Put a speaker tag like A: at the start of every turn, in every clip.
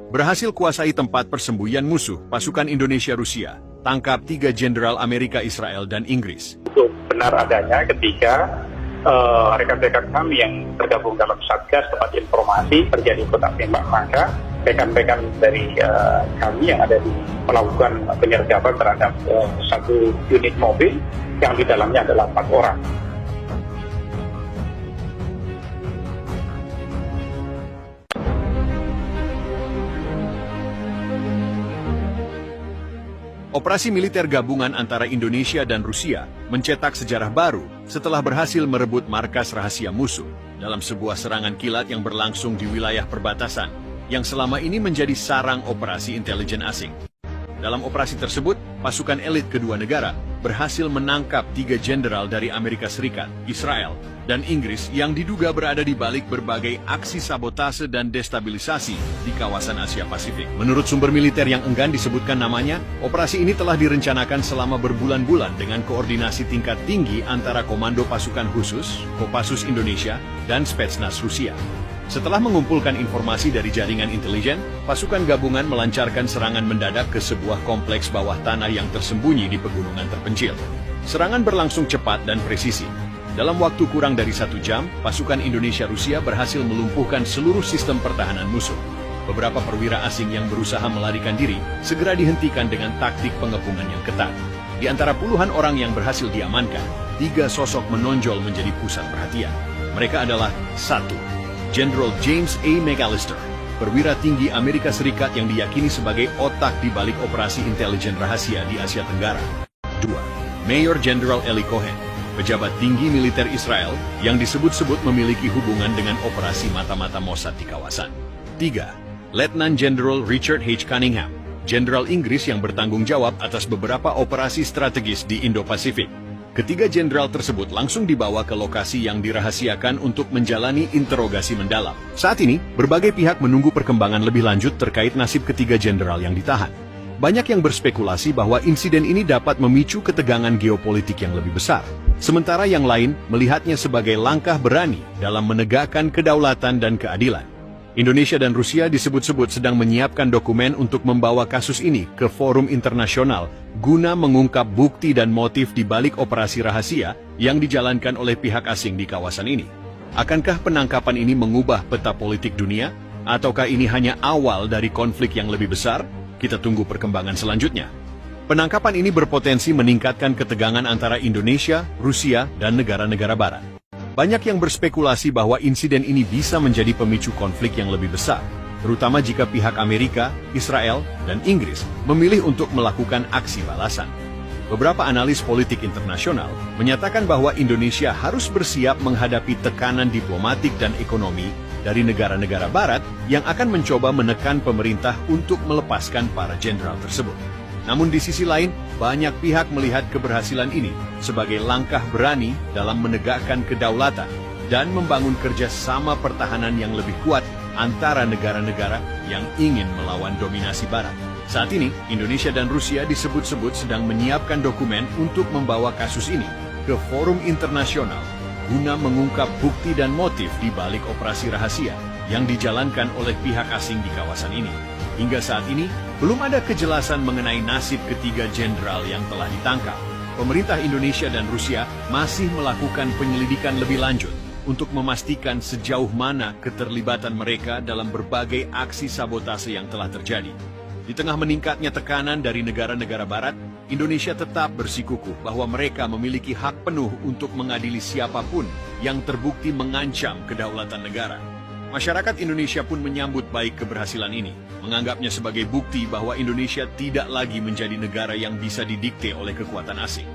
A: Berhasil kuasai tempat persembunyian musuh pasukan Indonesia-Rusia, tangkap 3 jenderal Amerika, Israel, dan Inggris.
B: Itu benar adanya ketika rekan-rekan kami yang tergabung dalam Satgas tempat informasi terjadi kontak tembak, maka rekan-rekan dari kami yang ada di melakukan penyergapan terhadap satu unit mobil yang di dalamnya adalah 4 orang.
A: Operasi militer gabungan antara Indonesia dan Rusia mencetak sejarah baru setelah berhasil merebut markas rahasia musuh dalam sebuah serangan kilat yang berlangsung di wilayah perbatasan yang selama ini menjadi sarang operasi intelijen asing. Dalam operasi tersebut, pasukan elit kedua negara berhasil menangkap 3 jenderal dari Amerika Serikat, Israel, dan Inggris yang diduga berada di balik berbagai aksi sabotase dan destabilisasi di kawasan Asia Pasifik. Menurut sumber militer yang enggan disebutkan namanya, operasi ini telah direncanakan selama berbulan-bulan dengan koordinasi tingkat tinggi antara Komando Pasukan Khusus, Kopassus Indonesia, dan Spetsnaz Rusia. Setelah mengumpulkan informasi dari jaringan intelijen, pasukan gabungan melancarkan serangan mendadak ke sebuah kompleks bawah tanah yang tersembunyi di pegunungan terpencil. Serangan berlangsung cepat dan presisi. Dalam waktu kurang dari 1 jam, pasukan Indonesia-Rusia berhasil melumpuhkan seluruh sistem pertahanan musuh. Beberapa perwira asing yang berusaha melarikan diri segera dihentikan dengan taktik pengepungan yang ketat. Di antara puluhan orang yang berhasil diamankan, 3 sosok menonjol menjadi pusat perhatian. Mereka adalah 1. Jenderal James A. McAllister, perwira tinggi Amerika Serikat yang diyakini sebagai otak di balik operasi intelijen rahasia di Asia Tenggara. 2. Mayor Jenderal Eli Cohen, pejabat tinggi militer Israel yang disebut-sebut memiliki hubungan dengan operasi mata-mata Mossad di kawasan. 3. Letnan Jenderal Richard H. Cunningham, jenderal Inggris yang bertanggung jawab atas beberapa operasi strategis di Indo-Pasifik. Ketiga jenderal tersebut langsung dibawa ke lokasi yang dirahasiakan untuk menjalani interogasi mendalam. Saat ini, berbagai pihak menunggu perkembangan lebih lanjut terkait nasib ketiga jenderal yang ditahan. Banyak yang berspekulasi bahwa insiden ini dapat memicu ketegangan geopolitik yang lebih besar. Sementara yang lain melihatnya sebagai langkah berani dalam menegakkan kedaulatan dan keadilan. Indonesia dan Rusia disebut-sebut sedang menyiapkan dokumen untuk membawa kasus ini ke forum internasional guna mengungkap bukti dan motif di balik operasi rahasia yang dijalankan oleh pihak asing di kawasan ini. Akankah penangkapan ini mengubah peta politik dunia? Ataukah ini hanya awal dari konflik yang lebih besar? Kita tunggu perkembangan selanjutnya. Penangkapan ini berpotensi meningkatkan ketegangan antara Indonesia, Rusia, dan negara-negara barat. Banyak yang berspekulasi bahwa insiden ini bisa menjadi pemicu konflik yang lebih besar, terutama jika pihak Amerika, Israel, dan Inggris memilih untuk melakukan aksi balasan. Beberapa analis politik internasional menyatakan bahwa Indonesia harus bersiap menghadapi tekanan diplomatik dan ekonomi dari negara-negara barat yang akan mencoba menekan pemerintah untuk melepaskan para jenderal tersebut. Namun di sisi lain, banyak pihak melihat keberhasilan ini sebagai langkah berani dalam menegakkan kedaulatan dan membangun kerjasama pertahanan yang lebih kuat antara negara-negara yang ingin melawan dominasi Barat. Saat ini, Indonesia dan Rusia disebut-sebut sedang menyiapkan dokumen untuk membawa kasus ini ke forum internasional guna mengungkap bukti dan motif di balik operasi rahasia yang dijalankan oleh pihak asing di kawasan ini. Hingga saat ini, belum ada kejelasan mengenai nasib ketiga jenderal yang telah ditangkap. Pemerintah Indonesia dan Rusia masih melakukan penyelidikan lebih lanjut untuk memastikan sejauh mana keterlibatan mereka dalam berbagai aksi sabotase yang telah terjadi. Di tengah meningkatnya tekanan dari negara-negara barat, Indonesia tetap bersikukuh bahwa mereka memiliki hak penuh untuk mengadili siapapun yang terbukti mengancam kedaulatan negara. Masyarakat Indonesia pun menyambut baik keberhasilan ini, menganggapnya sebagai bukti bahwa Indonesia tidak lagi menjadi negara yang bisa didikte oleh kekuatan asing.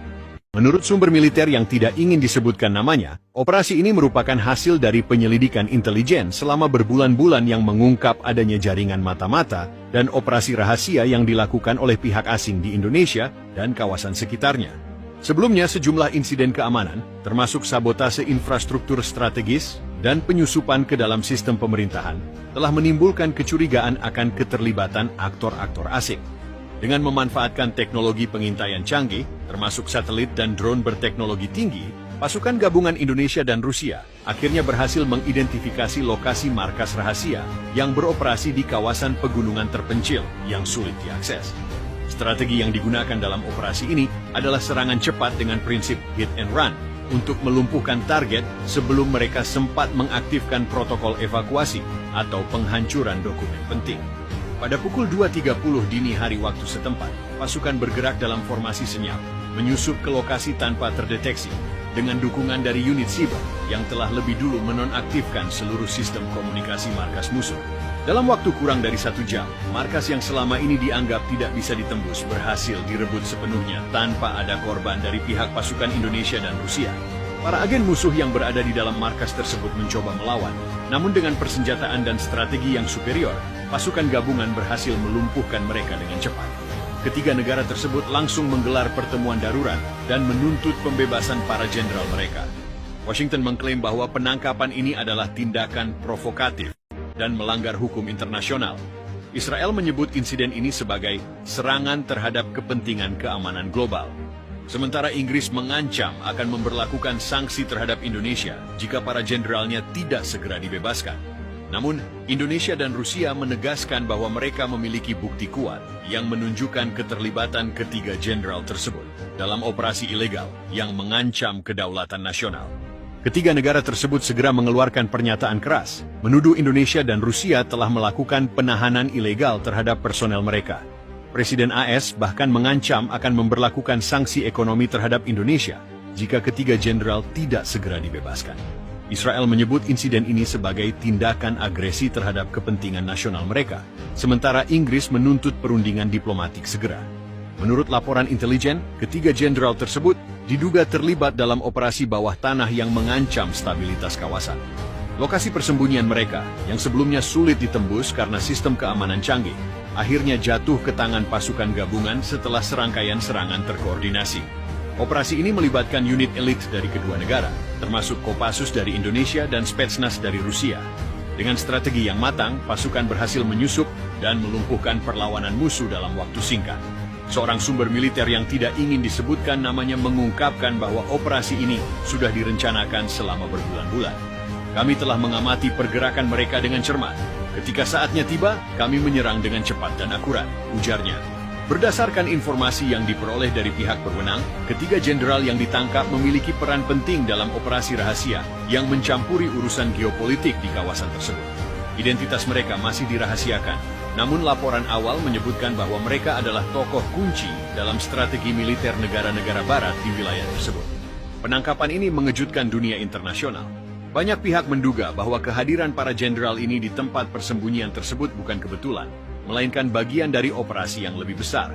A: Menurut sumber militer yang tidak ingin disebutkan namanya, operasi ini merupakan hasil dari penyelidikan intelijen selama berbulan-bulan yang mengungkap adanya jaringan mata-mata dan operasi rahasia yang dilakukan oleh pihak asing di Indonesia dan kawasan sekitarnya. Sebelumnya, sejumlah insiden keamanan, termasuk sabotase infrastruktur strategis dan penyusupan ke dalam sistem pemerintahan, telah menimbulkan kecurigaan akan keterlibatan aktor-aktor asing. Dengan memanfaatkan teknologi pengintaian canggih, termasuk satelit dan drone berteknologi tinggi, Pasukan gabungan Indonesia dan Rusia akhirnya berhasil mengidentifikasi lokasi markas rahasia yang beroperasi di kawasan pegunungan terpencil yang sulit diakses. Strategi yang digunakan dalam operasi ini adalah serangan cepat dengan prinsip hit and run untuk melumpuhkan target sebelum mereka sempat mengaktifkan protokol evakuasi atau penghancuran dokumen penting. Pada pukul 2.30 dini hari waktu setempat, pasukan bergerak dalam formasi senyap, menyusup ke lokasi tanpa terdeteksi, dengan dukungan dari unit siber yang telah lebih dulu menonaktifkan seluruh sistem komunikasi markas musuh. Dalam waktu kurang dari 1 jam, markas yang selama ini dianggap tidak bisa ditembus berhasil direbut sepenuhnya tanpa ada korban dari pihak pasukan Indonesia dan Rusia. Para agen musuh yang berada di dalam markas tersebut mencoba melawan, namun dengan persenjataan dan strategi yang superior, pasukan gabungan berhasil melumpuhkan mereka dengan cepat. Ketiga negara tersebut langsung menggelar pertemuan darurat dan menuntut pembebasan para jenderal mereka. Washington mengklaim bahwa penangkapan ini adalah tindakan provokatif dan melanggar hukum internasional. Israel menyebut insiden ini sebagai serangan terhadap kepentingan keamanan global. Sementara Inggris mengancam akan memberlakukan sanksi terhadap Indonesia jika para jenderalnya tidak segera dibebaskan. Namun, Indonesia dan Rusia menegaskan bahwa mereka memiliki bukti kuat yang menunjukkan keterlibatan ketiga jenderal tersebut dalam operasi ilegal yang mengancam kedaulatan nasional. Ketiga negara tersebut segera mengeluarkan pernyataan keras, menuduh Indonesia dan Rusia telah melakukan penahanan ilegal terhadap personel mereka. Presiden AS bahkan mengancam akan memberlakukan sanksi ekonomi terhadap Indonesia jika ketiga jenderal tidak segera dibebaskan. Israel menyebut insiden ini sebagai tindakan agresi terhadap kepentingan nasional mereka, sementara Inggris menuntut perundingan diplomatik segera. Menurut laporan intelijen, ketiga jenderal tersebut diduga terlibat dalam operasi bawah tanah yang mengancam stabilitas kawasan. Lokasi persembunyian mereka, yang sebelumnya sulit ditembus karena sistem keamanan canggih, akhirnya jatuh ke tangan pasukan gabungan setelah serangkaian serangan terkoordinasi. Operasi ini melibatkan unit elit dari kedua negara, termasuk Kopassus dari Indonesia dan Spetsnaz dari Rusia. Dengan strategi yang matang, pasukan berhasil menyusup dan melumpuhkan perlawanan musuh dalam waktu singkat. Seorang sumber militer yang tidak ingin disebutkan namanya mengungkapkan bahwa operasi ini sudah direncanakan selama berbulan-bulan. Kami telah mengamati pergerakan mereka dengan cermat. Ketika saatnya tiba, kami menyerang dengan cepat dan akurat, ujarnya. Berdasarkan informasi yang diperoleh dari pihak berwenang, ketiga jenderal yang ditangkap memiliki peran penting dalam operasi rahasia yang mencampuri urusan geopolitik di kawasan tersebut. Identitas mereka masih dirahasiakan, namun laporan awal menyebutkan bahwa mereka adalah tokoh kunci dalam strategi militer negara-negara barat di wilayah tersebut. Penangkapan ini mengejutkan dunia internasional. Banyak pihak menduga bahwa kehadiran para jenderal ini di tempat persembunyian tersebut bukan kebetulan, melainkan bagian dari operasi yang lebih besar,